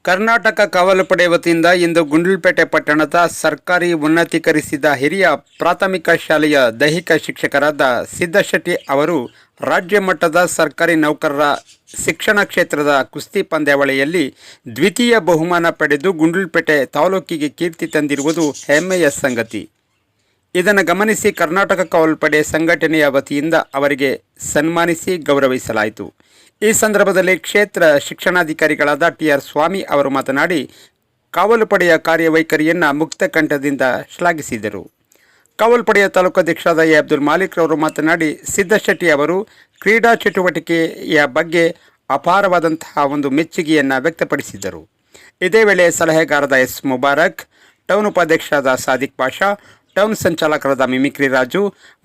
ಕರ್ನಾಟಕ ಕಾವಲು ಪಡೆ ವತಿಯಿಂದ ಇಂದು ಗುಂಡ್ಲುಪೇಟೆ ಪಟ್ಟಣದ ಸರ್ಕಾರಿ ಉನ್ನತೀಕರಿಸಿದ ಹಿರಿಯ ಪ್ರಾಥಮಿಕ ಶಾಲೆಯ ದೈಹಿಕ ಶಿಕ್ಷಕರಾದ ಸಿದ್ದಶೆಟ್ಟಿ ಅವರು ರಾಜ್ಯ ಮಟ್ಟದ ಸರ್ಕಾರಿ ನೌಕರರ ಶಿಕ್ಷಣ ಕ್ಷೇತ್ರದ ಕುಸ್ತಿ ಪಂದ್ಯಾವಳಿಯಲ್ಲಿ ದ್ವಿತೀಯ ಬಹುಮಾನ ಪಡೆದು ಗುಂಡ್ಲುಪೇಟೆ ತಾಲೂಕಿಗೆ ಕೀರ್ತಿ ತಂದಿರುವುದು ಹೆಮ್ಮೆಯ ಸಂಗತಿ. ಇದನ್ನು ಗಮನಿಸಿ ಕರ್ನಾಟಕ ಕಾವಲು ಪಡೆ ಸಂಘಟನೆಯ ವತಿಯಿಂದ ಅವರಿಗೆ ಸನ್ಮಾನಿಸಿ ಗೌರವಿಸಲಾಯಿತು. ಈ ಸಂದರ್ಭದಲ್ಲಿ ಕ್ಷೇತ್ರ ಶಿಕ್ಷಣಾಧಿಕಾರಿಗಳಾದ ಟಿ.ಆರ್. ಸ್ವಾಮಿ ಅವರು ಮಾತನಾಡಿ ಕಾವಲು ಪಡೆಯ ಕಾರ್ಯವೈಖರಿಯನ್ನು ಮುಕ್ತ ಕಂಠದಿಂದ ಶ್ಲಾಘಿಸಿದರು. ಕಾವಲು ಪಡೆಯ ತಾಲೂಕಾಧ್ಯಕ್ಷರಾದ ಎ. ಅಬ್ದುಲ್ ಮಾಲಿಕ್ ರವರು ಮಾತನಾಡಿ ಸಿದ್ದಶೆಟ್ಟಿ ಅವರು ಕ್ರೀಡಾ ಚಟುವಟಿಕೆಯ ಬಗ್ಗೆ ಅಪಾರವಾದಂತಹ ಒಂದು ಮೆಚ್ಚುಗೆಯನ್ನು ವ್ಯಕ್ತಪಡಿಸಿದರು. ಇದೇ ವೇಳೆ ಸಲಹೆಗಾರರಾದ ಎಸ್. ಮುಬಾರಕ್, ಟೌನ್ ಉಪಾಧ್ಯಕ್ಷರಾದ ಸಾದಿಕ್ ಪಾಷಾ, ಟೌನ್ ಸಂಚಾಲಕರಾದ ಮಿಮಿಕ್ರಿ ರಾಜು,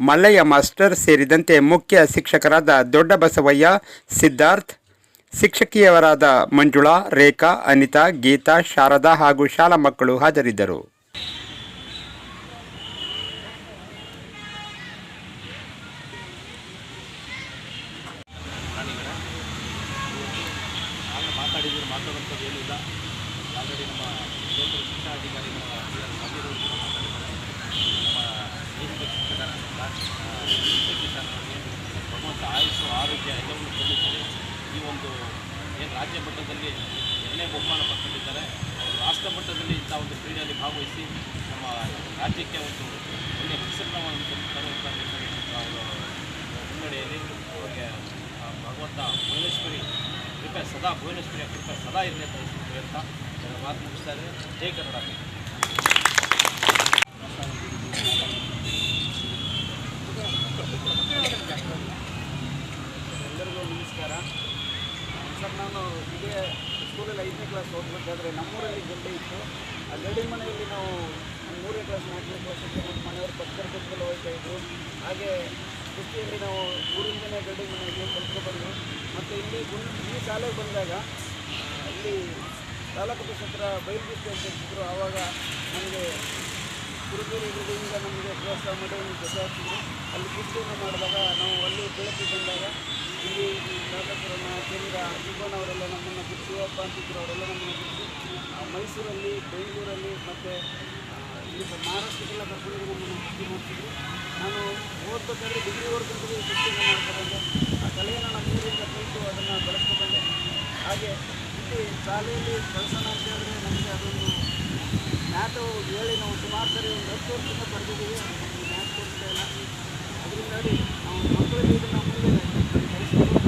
ಮಲ್ಲಯ್ಯ ಮಾಸ್ಟರ್ ಸೇರಿದಂತೆ ಮುಖ್ಯ ಶಿಕ್ಷಕರಾದ ದೊಡ್ಡ ಬಸವಯ್ಯ, ಸಿದ್ಧಾರ್ಥ್, ಶಿಕ್ಷಕಿಯವರಾದ ಮಂಜುಳಾ, ರೇಖಾ, ಅನಿತಾ, ಗೀತಾ, ಶಾರದಾ ಹಾಗೂ ಶಾಲಾ ಮಕ್ಕಳು ಹಾಜರಿದ್ದರು. ಮಾತಾಡುವಂಥದ್ದು ಏನಿಲ್ಲ. ಆಲ್ರೆಡಿ ನಮ್ಮ ಕ್ಷೇತ್ರ ಶಿಕ್ಷಣಾಧಿಕಾರಿಗಳ ನಮ್ಮ ದೈಹಿಕ ಶಿಕ್ಷಕರಾದಂಥ ಶಿಕ್ಷಕರಿಗೆ ಭಗವಂತ ಆಯುಷು ಆರೋಗ್ಯ ಎಲ್ಲವನ್ನು ಕೊಡುತ್ತದೆ. ಈ ಒಂದು ಏನು ರಾಜ್ಯ ಮಟ್ಟದಲ್ಲಿ 2ನೇ ಬಹುಮಾನ ಪಡ್ಕೊಂಡಿದ್ದಾರೆ, ಅವರು ರಾಷ್ಟ್ರ ಮಟ್ಟದಲ್ಲಿ ಇಂಥ ಒಂದು ಕ್ರೀಡೆಯಲ್ಲಿ ಭಾಗವಹಿಸಿ ನಮ್ಮ ರಾಜ್ಯಕ್ಕೆ ಒಂದು ಒಳ್ಳೆಯ ಹೆಸರನ್ನು ತರುವಂಥ ಮುನ್ನಡೆಯಲ್ಲಿ ಅವರಿಗೆ ಭಗವಂತ ಭುವನೇಶ್ವರಿ ಕೃಪೆ ಸದಾ ಭುವನೇಶ್ವರಿಯ ಕೃಪೆ ಸದಾ ಇರಲಿ ಅಂತ ಹೇಳ್ತಾ ಮಾತು ಮುಗಿಸ್ತಾ ಇದ್ದಾರೆ. ಜೈ ಕನ್ನಡ. ಎಲ್ಲರಿಗೂ ನಮಸ್ಕಾರ ಸರ್. ನಾನು ಇದೇ ಸ್ಕೂಲಲ್ಲಿ 5ನೇ ಕ್ಲಾಸ್ ಓದಬೇಕಾದ್ರೆ ನಮ್ಮೂರಲ್ಲಿ ಗಡ್ಡೆ ಇತ್ತು. ಆ ಗಡ್ಡೆ ಮನೆಯಲ್ಲಿ ನಾವು 3ನೇ ಕ್ಲಾಸ್ 4ನೇ ಕ್ಲಾಸಲ್ಲಿ ನಮ್ಮ ಮನೆಯವರು ಪಕ್ಕದ ಕೂತ್ಕೊಂಡು ಹೋಗ್ತಾ ಇದ್ರು. ಹಾಗೆ ಕುಸ್ತಿಯಲ್ಲಿ ನಾವು ಊರಿಂದನೇ ಗಡ್ಡೆ ಮನೆಗೆ ಕಲ್ತ್ಕೊಬಂದು ಮತ್ತು ಇಲ್ಲಿ ಈ ಶಾಲೆಗೆ ಬಂದಾಗ ಇಲ್ಲಿ ತಾಲೂಕು ಹತ್ರ ಬಯಲು ಕುಸ್ತಿ ಅಂತ ಹೇಳ್ತಿದ್ರು. ಆವಾಗ ನಮಗೆ ಗುರುಗಳಿಂದ ನಮಗೆ ಪ್ರೋತ್ಸಾಹ ಮಾಡಿ ಜೊತೆ ಆಗ್ತಿದ್ರು. ಅಲ್ಲಿ ಕುಸ್ತಿಯನ್ನು ಮಾಡಿದಾಗ ನಾವು ಅಲ್ಲಿ ಬೆಳಕಿಗೆ ಬಂದಾಗ ಇಲ್ಲಿ ತಾಲೂಕರನ್ನ ಚಂದ್ರ ಅವರೆಲ್ಲ ನಮ್ಮನ್ನು ಬಿಟ್ಟು ಶಿವಪ್ಪ ಅಂತಿದ್ರು. ಅವರೆಲ್ಲ ನಮ್ಮನ್ನು ಬಿಟ್ಟು ಮೈಸೂರಲ್ಲಿ, ಬೆಂಗಳೂರಲ್ಲಿ ಮತ್ತು ಇಲ್ಲಿ ಮಹಾರಾಷ್ಟ್ರಕ್ಕೆಲ್ಲ ಕರ್ಕೊಂಡು ನಮ್ಮನ್ನು ಕುಸ್ತಿ ಮಾಡ್ತಿದ್ರು. ನಾನು ಓದ್ಬೇಕಾದ್ರೆ ಡಿಗ್ರಿವರೆಗೂ ಕುಸ್ತಿಯನ್ನು ಮಾಡ್ತಾರೆ. ಆ ಕಲೆಯನ್ನು ನಾನು ನೀರಿಂದ ಕಲಿತು ಅದನ್ನು ಬೆಳೆಸ್ಕೊಂಡೆ. ಹಾಗೆ ಇಲ್ಲಿ ಶಾಲೆಯಲ್ಲಿ ಕಳ್ಸೋಣ ಅಂತ ಹೇಳಿದ್ರೆ ನಮಗೆ ಅದೊಂದು ಮ್ಯಾಟು ಹೇಳಿ ನಾವು ಸುಮಾರು ಸರಿ ಒಂದು 10 ವರ್ಷದಿಂದ ಪಡೆದಿದ್ದೀವಿ. ಮ್ಯಾಟ್ ಕೊಡ್ತಾ ಇಲ್ಲ. ಅದರಿಂದಾಗಿ ನಾವು ಮಕ್ಕಳಿಗೆ ಇದನ್ನು ಮುಂದೆ ಕಲಿಸ್ಕೊಂಡು